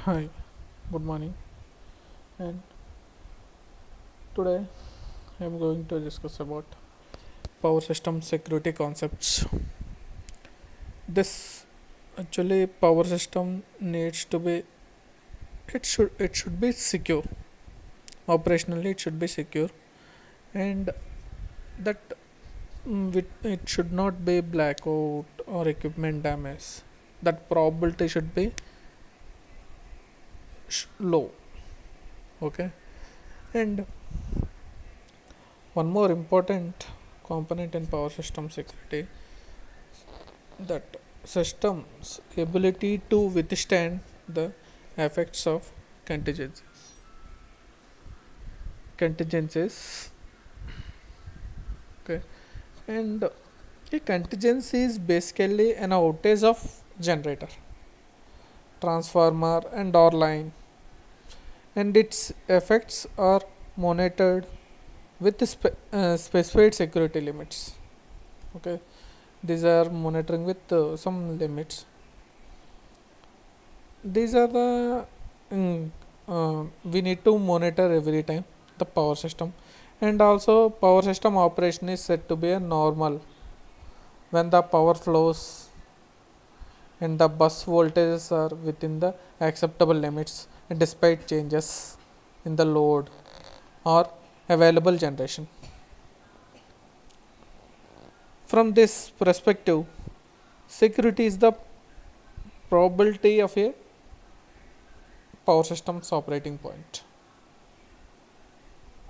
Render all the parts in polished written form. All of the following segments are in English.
Hi, good morning. And today I am going to discuss about power system security concepts. This actually power system needs to be it should be secure. Operationally, it should be secure, and that it should not be blackout or equipment damage. That probability should be low. Okay, and one more important component in power system security, that system's ability to withstand the effects of contingencies. Contingencies, okay, and a contingency is basically an outage of generator, transformer, and or line, and its effects are monitored with specified security limits. Okay, these are monitoring with some limits. These are the we need to monitor every time the power system, and also power system operation is said to be a normal when the power flows and the bus voltages are within the acceptable limits and despite changes in the load or available generation. From this perspective, security is the probability of a power system's operating point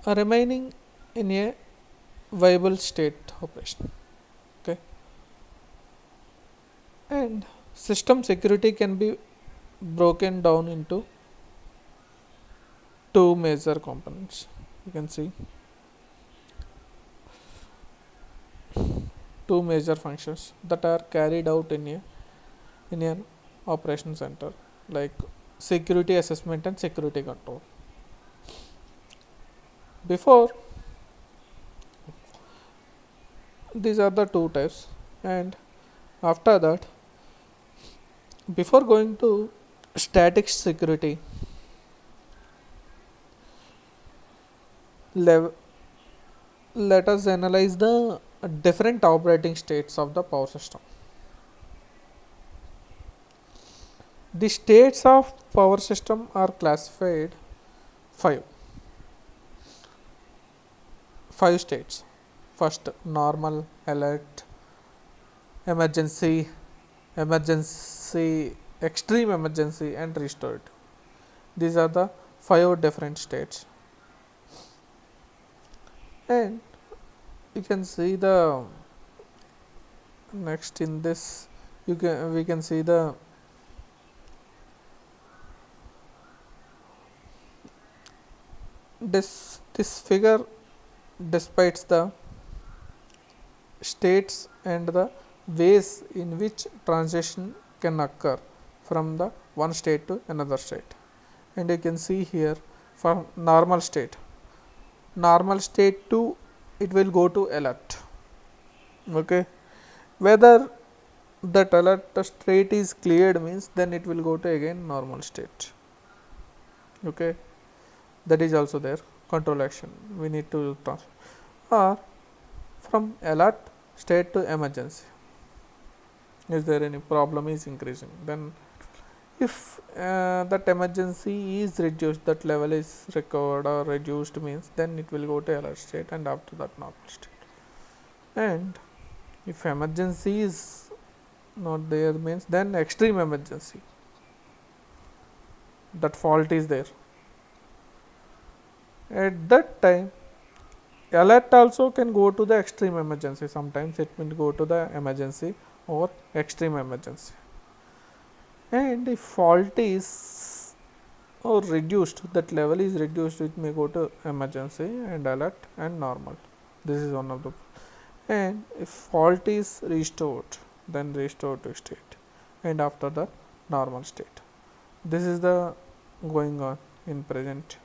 remaining in a viable state operation. Okay, and system security can be broken down into two major components. You can see two major functions that are carried out in an operation center, like security assessment and security control. Before, these are the two types, and after that, before going to static security, lev- let us analyze the different operating states of the power system. The states of power system are classified five five states. First, normal, alert, emergency, emergency, extreme emergency, and restored. These are the five different states, and you can see the next in this. You can we can see the this figure despite the states and the ways in which transition can occur from the one state to another state. And you can see here for normal state to it will go to alert. Okay, whether that alert state is cleared means then it will go to again normal state. Okay, that is also there. Control action we need to transfer, or from alert state to emergency. Is there any problem is increasing, then if that emergency is reduced, that level is recovered or reduced means then it will go to alert state and after that normal state. And if emergency is not there means then extreme emergency, that fault is there. At that time, alert also can go to the extreme emergency. Sometimes it will go to the emergency or extreme emergency. And if fault is or reduced, that level is reduced, it may go to emergency and alert and normal. This is one of the. And if fault is restored, then restore to state, and after that normal state. This is the going on in present.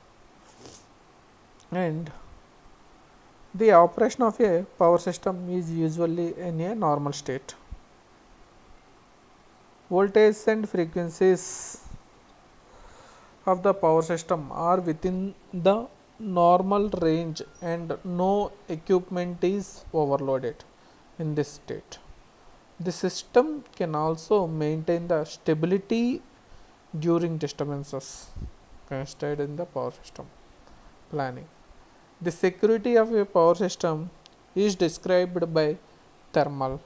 And the operation of a power system is usually in a normal state. Voltage and frequencies of the power system are within the normal range and no equipment is overloaded in this state. The system can also maintain the stability during disturbances considered in the power system planning. The security of a power system is described by thermal,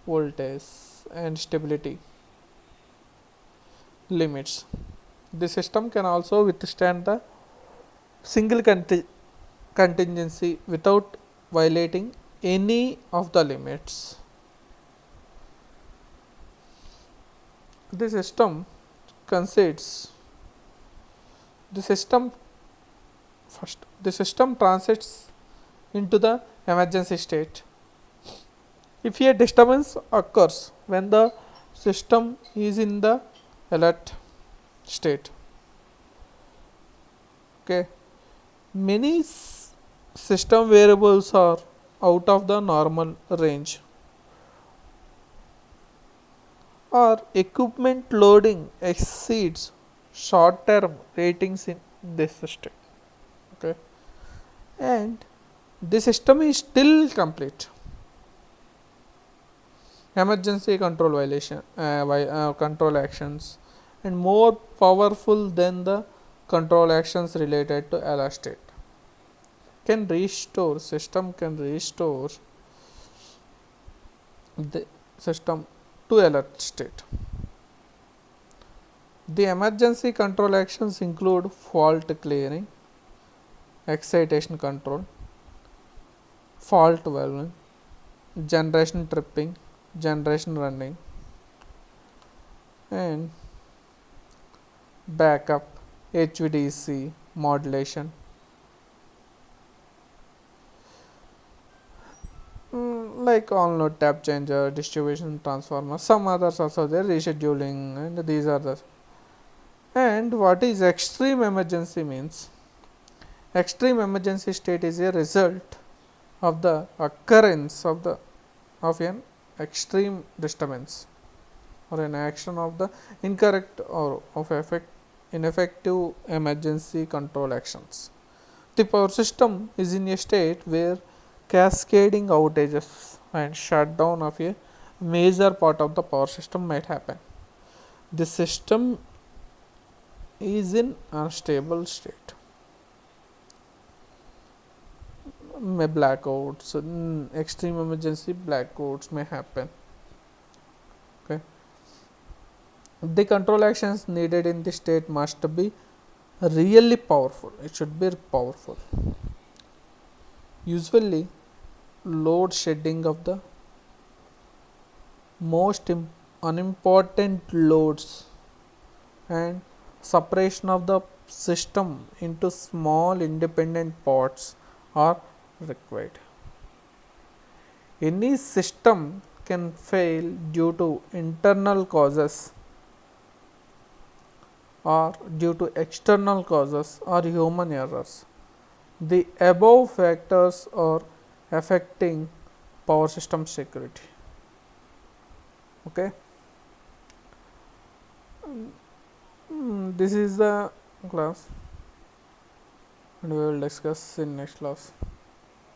voltage, and stability limits. The system can also withstand the single contingency without violating any of the limits. The system consists the system the system transits into the emergency state if a disturbance occurs when the system is in the alert state. Okay, many system variables are out of the normal range or equipment loading exceeds short term ratings in this system. Okay, and the system is still complete. Emergency control control actions and more powerful than the control actions related to alert state can restore the system to alert state. The emergency control actions include fault clearing, excitation control, fault valving, generation tripping, generation running, and backup, HVDC modulation. Like all node tap changer, distribution transformer, some others also there, rescheduling, and these are the. And what is extreme emergency means? Extreme emergency state is a result of the occurrence of an extreme disturbance or an action of the incorrect or of ineffective emergency control actions. The power system is in a state where cascading outages and shutdown of a major part of the power system might happen. The system is in unstable state. Blackouts, extreme emergency blackouts may happen. Okay, the control actions needed in this state must be really powerful. It should be powerful. Usually, load shedding of the most unimportant loads and separation of the system into small independent parts are required. Any system can fail due to internal causes or due to external causes or human errors. The above factors are affecting power system security. Okay. This is the class and we will discuss in next class.